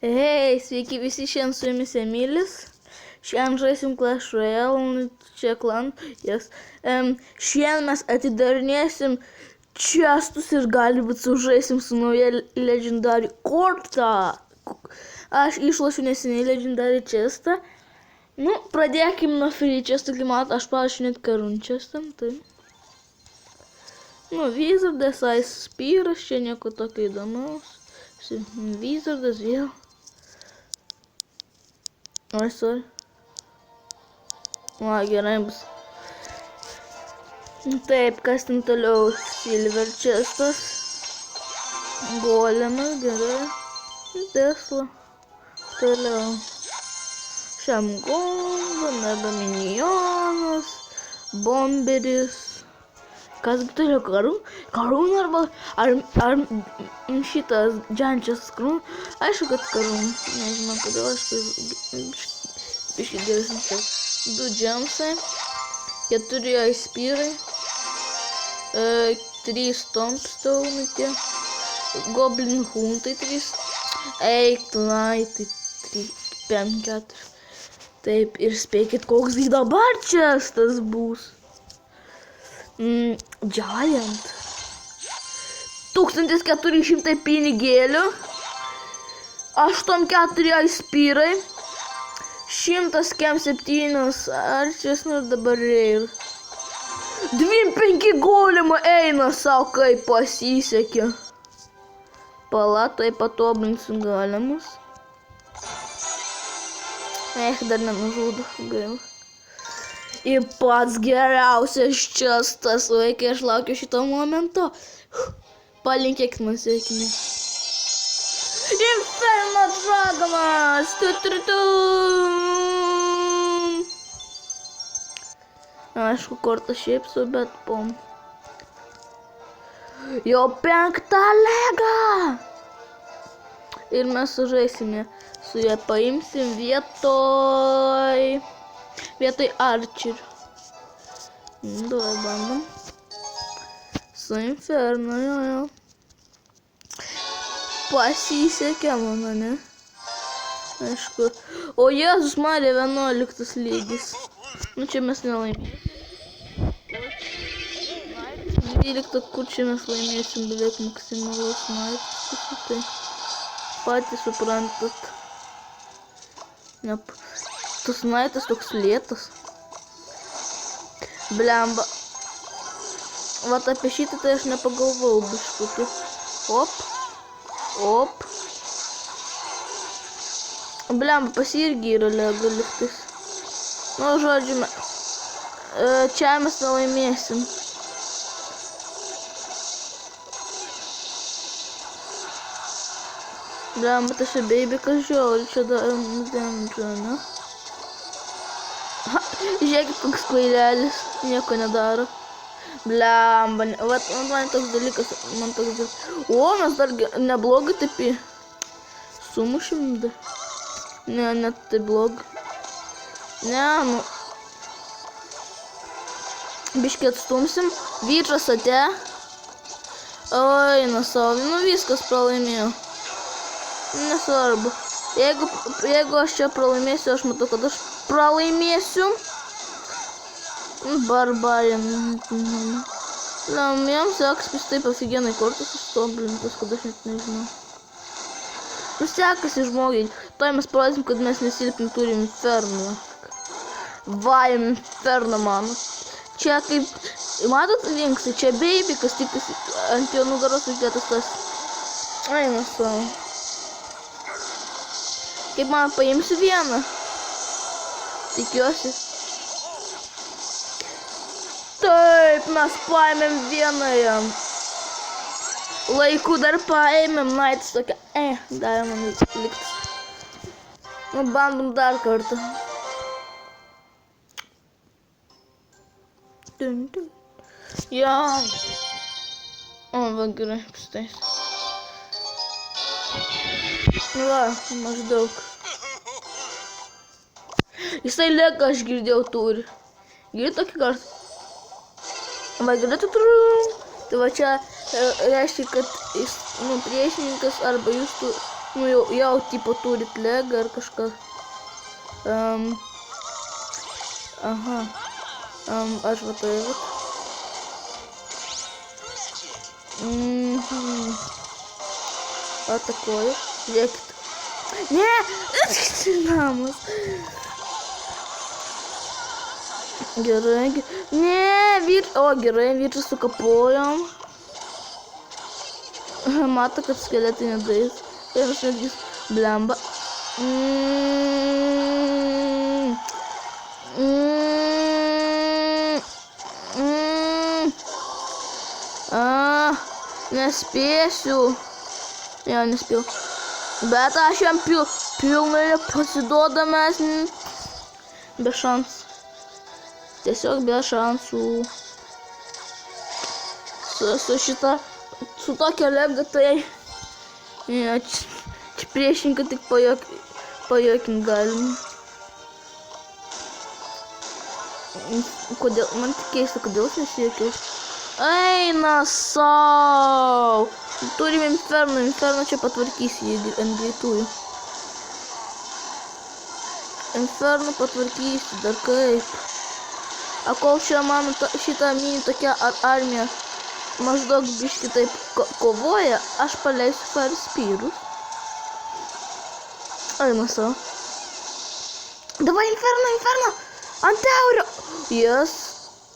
Hei, sveiki visi, šiandien su jumis Emilis. Šiandien žaisim Clash Royale, čia klan. Yes. Šiandien mes atidarinėsim čestus ir galbūt sužaisim su nauja legendary korta. Aš išlošiu neseniai legendary čestą. Nu, pradėkim nuo free čestų, kai matot, aš parašiau net karun čestą. Tai. Nu, Wizardas, Ice Spearas, čia nieko tokio įdomaus. Wizardas vėl. Oi, sorry. O, gerai bus. Taip, kas ten toliau? Silver chestas. Golemas, gerai. Tesla. Toliau. Šamgonga, mega minionas. Bomberis. Kas toliau? Karūn arba... Ar šitas džiančias karūn? Aišku, kad karūn. Nežinau, kodėl aš biškai geresnis. 2 džemsai. 4 aispyrai. 3 stompstone'ai tie. Goblin huntai 3. Eiklaitai 3, 5, 4. Taip, ir spėkit, koks dabar čestas bus. Giant. 1400 pinigėlių. 8-4 aispyrai. 100 kem 7 arčias, nu ir dabar reir. 2-5 golemo eina savo, kaip pasisekė. Palatai patoblinsiu galemus. Dar nenužudo, gaila. Ir pats geriausias čestas, vaikai, aš laukiu šito momento. Palinkėk man sėkmės. Inferno dragamas! Aišku, kortą šiaip su, bet pom. Jau 5 lega! Ir mes sužaisime. Su ją paimsim vietoj Archer. Davai bandom. Su Inferno, jo. Pasisekė mano, ne? Aišku. O Jėzus Marija, 11 lygis. Nu čia mes nelaimėsim. 12, kur čia mes laimėsim beveik maksimalus snaipas. Tai patys suprantat. Tas snaipas toks lėtas. Blemba. Vat apie šitą tai aš nepagalvau biškutį. Op. Blemba, pas jį irgi yra lega lygtais. Nu, žodžiu, čia mes nelaimėsim. Blemba, tas čia beibikas žiauri, čia darom damage, ne? Žiūrėkit, koks kvailelis, nieko nedaro. Blemba, vat man toks dalykas, O, mes dar neblogai taip sumušim, da. Ne, net tai blogai. Ne, nu. Biškį atstumsim. Vyčas atė. Oi, savo, nu viskas pralaimėjau. Nesvarbu. Jeigu aš čia pralaimėsiu, aš matau, kad aš pralaimėsiu. Barbarien. Jam sekasi taip aфиgenai kortas ištoblintas, kad aš net nežinau. Nu sekasi žmogiai. Toj mes parodysim, kad mes nesilpni turim Inferno. Va, Inferno, mano. Čia kaip... Matot linksai, čia beibikas, tik ant jo nugaros uždėtas tas... Eina savo. Kaip man paimsiu vieną. Tikiuosi. Taip, mes paėmėm vieną jam. Laiku dar paėmėm, naitis tokia. Davė man liktas. Nu, bandom dar kartą. Jai. O, va, gerai, pastais. Va, maždaug. Jisai lega, aš girdėjau, turi. Girdi tokį kartą. Va, girdėtų turiu. Tai va čia reiškia, kad priešininkas arba jūs Nu, jau tipo turit legą ar kažką. Aha. Aš va tai vat. Atakuoju. Žiūrėkit. Ne! Namas. Gerai. Ne, gerai, vyčą sukapojom. Mato, kad skeletai nedais. Ir aš netgi blemba. Nespėsiu. Jo, nespėjau. Bet aš jam pilnai pasiduodamas. Be šansų. Tiesiog be šansų. Su tokia lega tai... Ja, čia priešinkai tik pajokint galima. Kodėl? Man tik keista, kodėl aš nesiekiau. Eina sau! Turim inferno. Inferno čia patvarkysi jį ant greitųjų. Inferno patvarkysi, dar kaip. A kol čia mano šitą mini tokia armija maždaug biški taip kovoja, aš paleisiu Fire Spearus. Eina sau. Davai inferno! Ant eurio! Yes.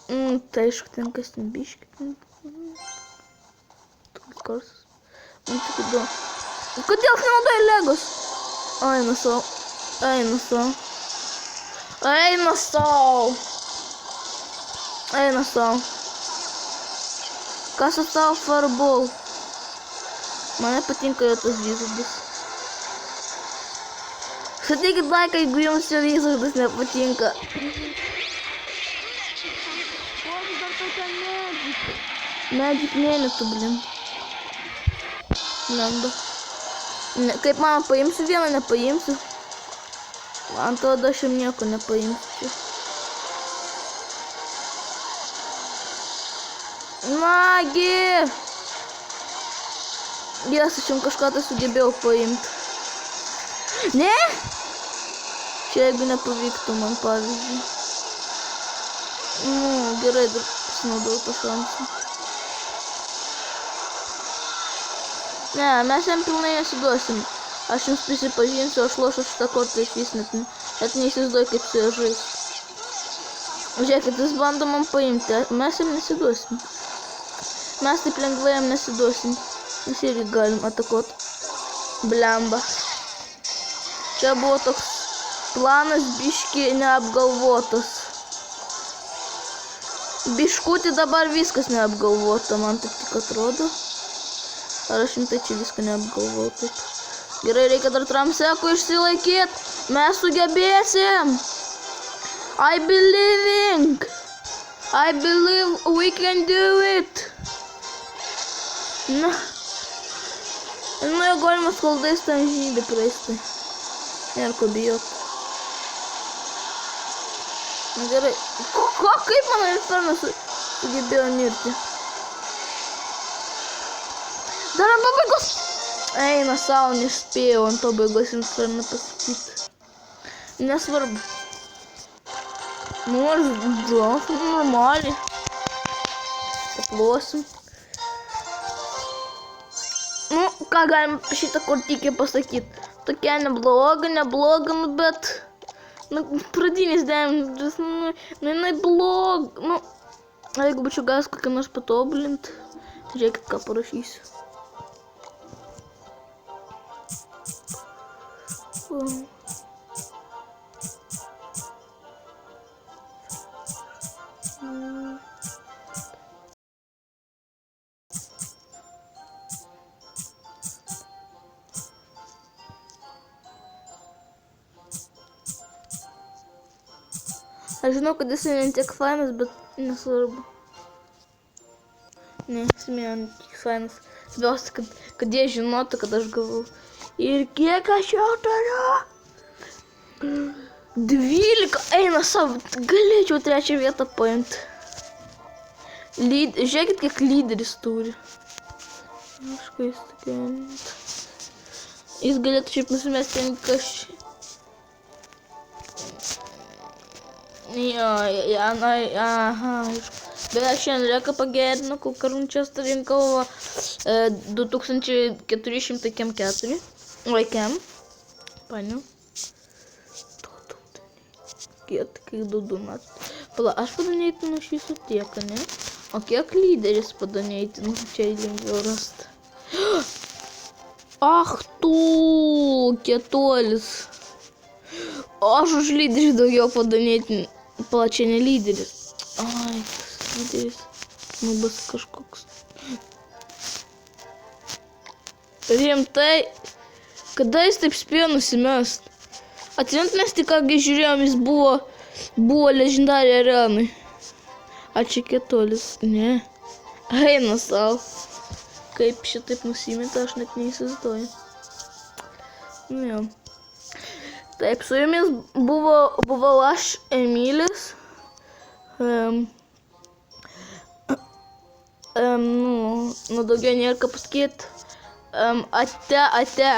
Tai aišku, ten kas ten biški. Toks garsas. Man tik įdomu. Kodėl nenaudoji legos? Eina sau. Kas savo Fireball? Man nepatinka jo tas vizardas. Sutikit laiką, jeigu jums jo vizardas nepatinka. Magic mėlytų, blin. Lenda. Kaip man paimsiu vieną, nepaimsiu. Man atrodo, aš jam nieko nepaimsiu. Nagi! Jas, aš jam kažką tai sugebėjau paimti. Ne? Čia jeigu nepavyktų man, pavyzdžiui. Gerai, dar pasinaudau tą šansą. Ne, mes jam pilnai nesiduosim. Aš jums prisipažinsiu, aš lošiu šitą kortą iš vis net neįsivaizduoju, kaip su jo žaisti. Žiūrėkit, jis bando man paimti, mes jam nesiduosim. Mes taip lengvai jam nesiduosim. Mes irgi galim atakuoti. Blemba. Čia buvo toks planas biški neapgalvotas. Biškutį dabar viskas neapgalvota, man taip tik atrodo. Ar aš rimtai čia viską neapgalvau taip. Gerai, reikia dar tramsekų išsilaikyti. Mes sugebėsim. I believe we can do it. Na. Nu, jau galima skaldais ten žydį praeistai. Nėra ko bijot. Na gerai. Kaip mano infernas sugebėjo mirti? Dar ant pabaigos. Eina sau, nespėjau ant pabaigos inferną pasakyti. Nesvarbu. Nors normaliai. Paplosim. Nu, ką galim šitą kortikį pasakyti. Tokia nebloga, nu bet... Nu, pradinis dėmesys, nu, jinai blog. Nu, jeigu būčiau gavęs kokią nors patobulinti, žiūrėkit, ką parašysiu. Aš žinau, kad jis ne tiek fainas, bet nesvarbu. Ne, jis ne tiek fainas. Svarbiausia, kad jie žinotų, kad aš gavau. Ir kiek aš jau turiu? 12, eina savo, galėčiau 3 vietą paimti. Žiūrėkit, kiek lyderis turi. Aišku, jis tokia... Jis galėtų šiaip nusimesti ant aha, bet aš šiandien reką pagerinu, kol karunčias rinkau 2400 kem 4. Oi, kem. Paniu. Kiek daudumas. Pala, aš padanėtinu šį sutieką, ne? O kiek lyderis padanėtinu, čia lengviau rasti. Ach tu, kietuolis. Aš už lyderį daugiau padanėtinu. Pala, čia ne lyderis. Ai, tas lyderis. Bus kažkoks. Rimtai. Kada jis taip spėjo nusimest? Atsirint mes tik kągi žiūrėjom, jis buvo legendarė arenai. A čia kietuolis. Ne. Eina savo. Kaip šitaip nusimeta, aš net neįsivaizduoju. Nu jau. Taip, su jumis buvau aš, Emilis. Nu, daugiau nėra ką pasakyti. Ate.